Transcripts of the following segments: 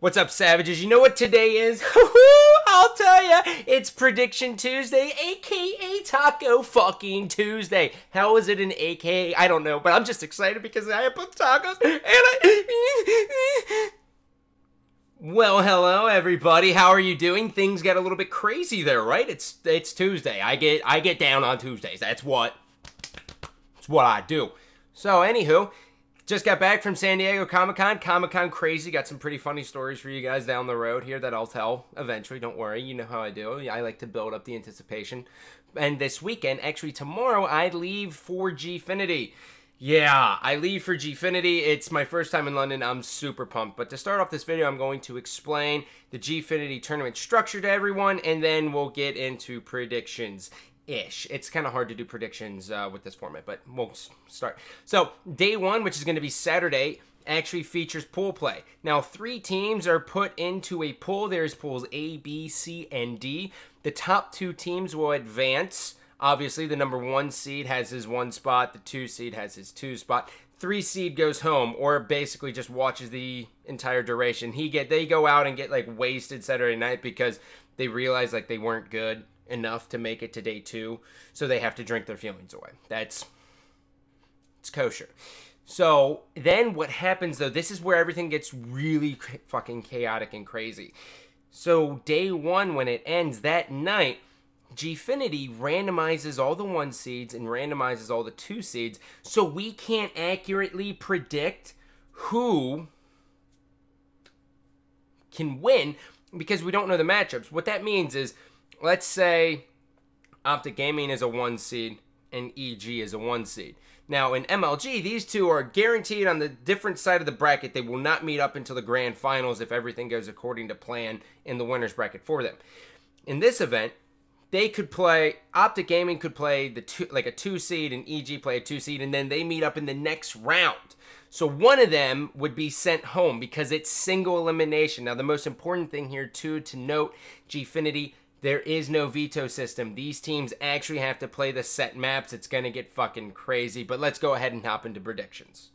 What's up, savages? You know what today is? I'll tell ya. It's Prediction Tuesday, aka Taco fucking Tuesday. How is it an aka? I don't know, but I'm just excited because I put tacos and Well, hello everybody. How are you doing? Things get a little bit crazy there, right? It's Tuesday. I get down on Tuesdays. It's what I do. So, anywho, just got back from San Diego Comic-Con. Comic-Con crazy. Got some pretty funny stories for you guys down the road here that I'll tell eventually. Don't worry. You know how I do. I like to build up the anticipation. And this weekend, actually tomorrow, I leave for Gfinity. Yeah, I leave for Gfinity. It's my first time in London. I'm super pumped. But to start off this video, I'm going to explain the Gfinity tournament structure to everyone, and then we'll get into predictions-ish. It's kind of hard to do predictions with this format, but we'll start. So, day one, which is going to be Saturday, actually features pool play. Now, 3 teams are put into a pool. There's pools A, B, C, and D. The top 2 teams will advance. Obviously, the number 1 seed has his 1 spot. The 2 seed has his 2 spot. 3 seed goes home, or basically just watches the entire duration. They go out and get like wasted Saturday night because they realize like they weren't good enough to make it to day 2, so they have to drink their feelings away. It's kosher. So then what happens though, this is where everything gets really fucking chaotic and crazy. So day 1, when it ends that night, Gfinity randomizes all the 1 seeds and randomizes all the 2 seeds, so we can't accurately predict who can win because we don't know the matchups. What that means is, let's say Optic Gaming is a 1 seed and EG is a 1 seed. Now in MLG, these two are guaranteed on the different side of the bracket. They will not meet up until the grand finals if everything goes according to plan in the winner's bracket for them. In this event, they could play, Optic Gaming could play like a 2 seed and EG play a 2 seed, and then they meet up in the next round. So one of them would be sent home because it's single elimination. Now the most important thing here too to note, Gfinity, there is no veto system. These teams actually have to play the set maps. It's going to get fucking crazy, but let's go ahead and hop into predictions.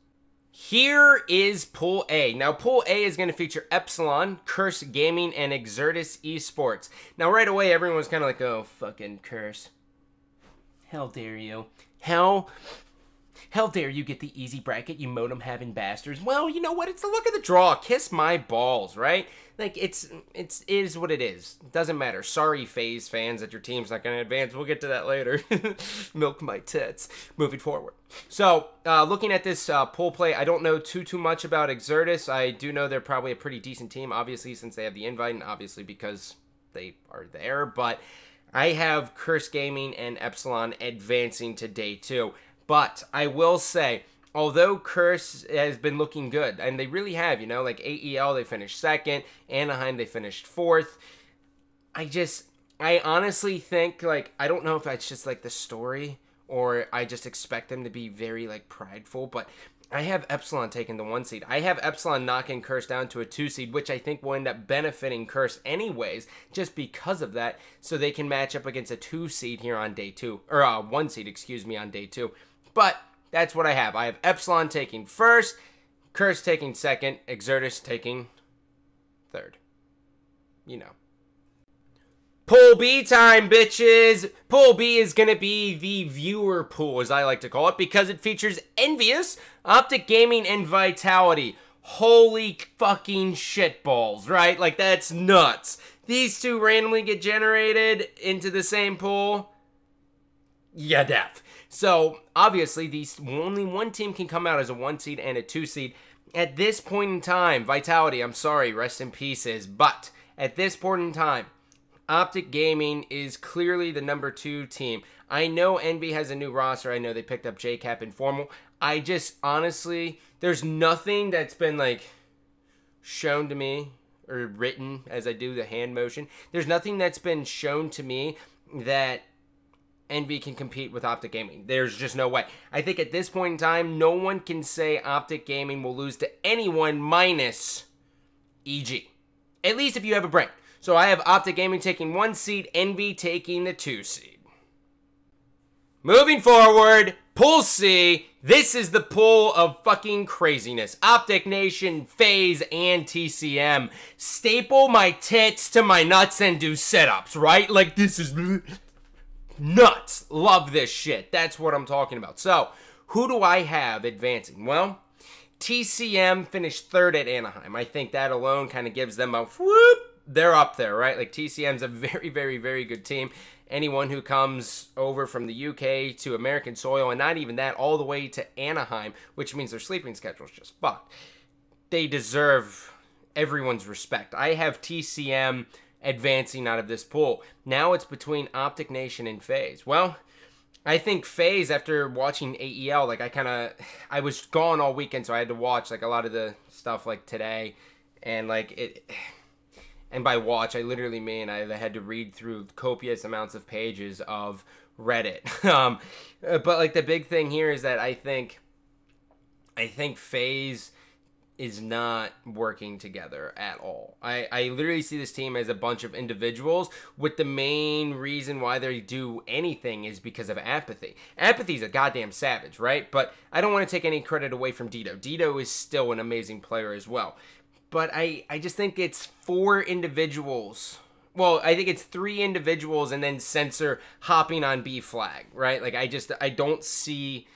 Here is Pool A. Now, Pool A is going to feature Epsilon, Curse Gaming, and Exertus Esports. Now, right away, everyone's kind of like, oh, fucking Curse. How dare you? How dare you get the easy bracket, you modem-having bastards? Well, you know what? It's the look of the draw. Kiss my balls, right? Like, it is what it is. It doesn't matter. Sorry, FaZe fans, that your team's not going to advance. We'll get to that later. Milk my tits. Moving forward. So, looking at this pool play, I don't know too much about Exertus. I do know they're probably a pretty decent team, obviously, since they have the invite, and obviously because they are there. But I have Curse Gaming and Epsilon advancing to day 2. But I will say, although Curse has been looking good, and they really have, you know, like AEL, they finished 2nd, Anaheim, they finished 4th. I honestly think, like, I don't know if that's just, like, the story, or I just expect them to be very, like, prideful, but I have Epsilon taking the 1 seed. I have Epsilon knocking Curse down to a 2 seed, which I think will end up benefiting Curse anyways, just because of that, so they can match up against a 2 seed here on day 2, or 1 seed, excuse me, on day 2. But that's what I have. I have Epsilon taking 1st, Curse taking 2nd, Exertus taking 3rd. You know. Pool B time, bitches! Pool B is going to be the viewer pool, as I like to call it, because it features Envious, Optic Gaming, and Vitality. Holy fucking shitballs, right? Like, that's nuts. These 2 randomly get generated into the same pool. Yeah, def. So, obviously, only 1 team can come out as a 1 seed and a 2 seed. At this point in time, Vitality, I'm sorry, rest in pieces, but at this point in time, Optic Gaming is clearly the number 2 team. I know Envy has a new roster. I know they picked up JCap Informal. I just, honestly, there's nothing that's been, like, shown to me or written as I do the hand motion. There's nothing that's been shown to me that Envy can compete with Optic Gaming. There's just no way. I think at this point in time, no one can say Optic Gaming will lose to anyone minus EG. At least if you have a brain. So I have Optic Gaming taking 1 seed, Envy taking the 2 seed. Moving forward, Pool C, this is the pool of fucking craziness. Optic Nation, FaZe, and TCM. Staple my tits to my nuts and do sit-ups, right? Like, this is nuts. Love this shit. That's what I'm talking about. So, who do I have advancing? Well, TCM finished third at Anaheim. I think that alone kind of gives them a whoop. They're up there, right? Like, TCM's a very, very, very good team. Anyone who comes over from the UK to American soil, and not even that, all the way to Anaheim, which means their sleeping schedule is just fucked. They deserve everyone's respect. I have TCM advancing out of this pool. Now it's between Optic Nation and FaZe. Well, I think FaZe, after watching AEL, like I was gone all weekend, so I had to watch like a lot of the stuff like today, and like it. And by watch, I literally mean I had to read through copious amounts of pages of Reddit. But like the big thing here is that I think FaZe is not working together at all. I literally see this team as a bunch of individuals with the main reason why they do anything is because of apathy. Apathy's a goddamn savage, right? But I don't want to take any credit away from Dito. Dito is still an amazing player as well. But I just think it's 4 individuals. Well, I think it's 3 individuals and then Censor hopping on B flag, right? Like, I don't see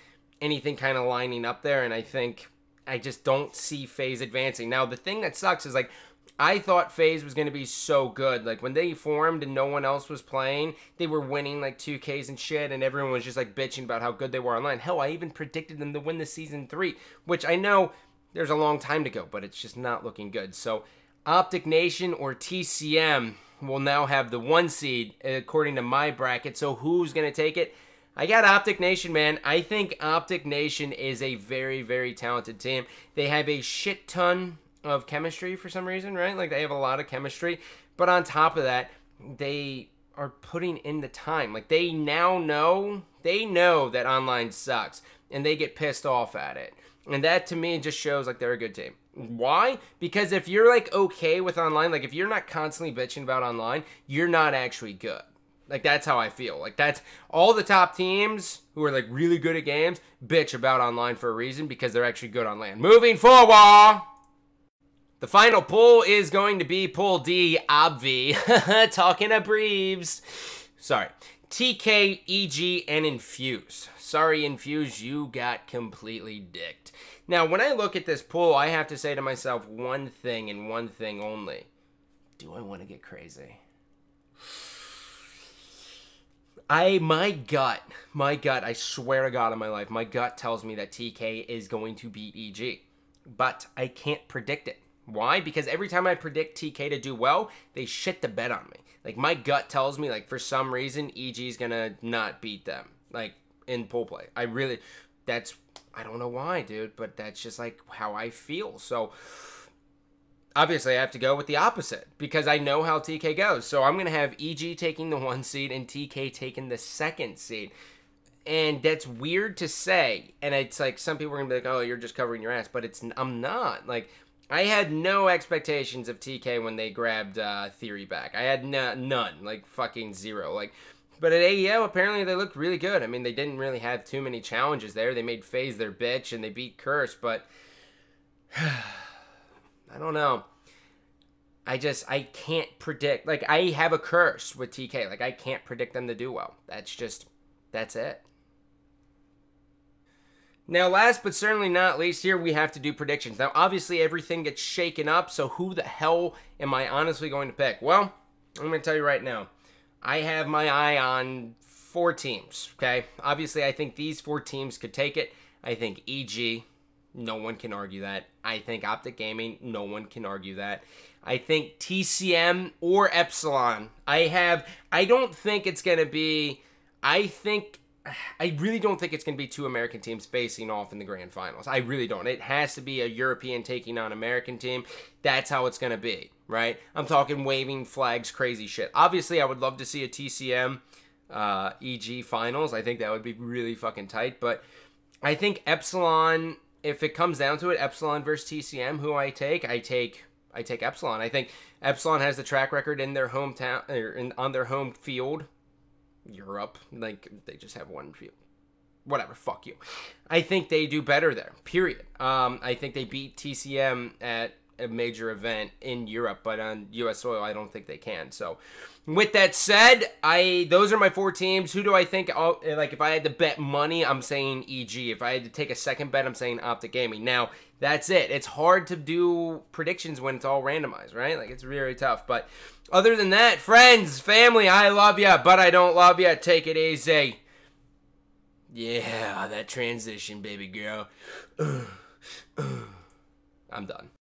anything kind of lining up there, and I just don't see FaZe advancing. Now, the thing that sucks is, like, I thought FaZe was going to be so good. Like, when they formed and no one else was playing, they were winning, like, 2Ks and shit, and everyone was just, like, bitching about how good they were online. Hell, I even predicted them to win the Season 3, which I know there's a long time to go, but it's just not looking good. So, Optic Nation or TCM will now have the 1 seed, according to my bracket. So, who's going to take it? I got Optic Nation, man. I think Optic Nation is a very, very talented team. They have a shit ton of chemistry for some reason, right? Like, they have a lot of chemistry. But on top of that, they are putting in the time. Like, they now know, that online sucks, and they get pissed off at it. And that, to me, just shows, like, they're a good team. Why? Because if you're, like, okay with online, like, if you're not constantly bitching about online, you're not actually good. Like, that's how I feel. Like, that's all the top teams who are, like, really good at games bitch about online for a reason because they're actually good on land. Moving forward, the final pool is going to be Pool D, obvi. Talking to Breeves. Sorry. TK, EG, and Infuse. Sorry, Infuse, you got completely dicked. Now, when I look at this pool, I have to say to myself one thing and one thing only. Do I want to get crazy? My gut, I swear to God in my life, my gut tells me that TK is going to beat EG. But I can't predict it. Why? Because every time I predict TK to do well, they shit the bed on me. Like, my gut tells me, like, for some reason, EG is going to not beat them. Like, in pool play. I don't know why, dude, but that's just, like, how I feel. So, obviously, I have to go with the opposite because I know how TK goes. So, I'm going to have EG taking the 1 seed and TK taking the 2nd seed. And that's weird to say. And it's like, some people are going to be like, oh, you're just covering your ass. But I'm not. Like, I had no expectations of TK when they grabbed Theory back. I had none. Like, fucking zero. Like, but at AEL, apparently they looked really good. I mean, they didn't really have too many challenges there. They made FaZe their bitch, and they beat Curse, but I don't know. I can't predict. Like, I have a curse with TK. Like, I can't predict them to do well. That's it. Now, last but certainly not least, here we have to do predictions. Now, obviously, everything gets shaken up, so who the hell am I honestly going to pick? Well, I'm going to tell you right now. I have my eye on 4 teams, okay? Obviously, I think these 4 teams could take it. I think EG, no one can argue that. I think Optic Gaming, no one can argue that. I think TCM or Epsilon. I don't think it's going to be... I really don't think it's going to be 2 American teams facing off in the grand finals. I really don't. It has to be a European taking on American team. That's how it's going to be, right? I'm talking waving flags, crazy shit. Obviously, I would love to see a TCM EG finals. I think that would be really fucking tight. But I think Epsilon, if it comes down to it, Epsilon versus TCM, who I take Epsilon. I think Epsilon has the track record in their hometown, or on their home field. Europe, like, they just have one field. whatever, fuck you. I think they do better there, period. I think they beat TCM at a major event in Europe, but on U.S. soil, I don't think they can. So, with that said, those are my 4 teams. Who do I think, like, if I had to bet money, I'm saying EG. If I had to take a second bet, I'm saying Optic Gaming. Now, that's it. It's hard to do predictions when it's all randomized, right? Like, it's really tough. But other than that, friends, family, I love ya, but I don't love ya. Take it easy. Yeah, that transition, baby girl. I'm done.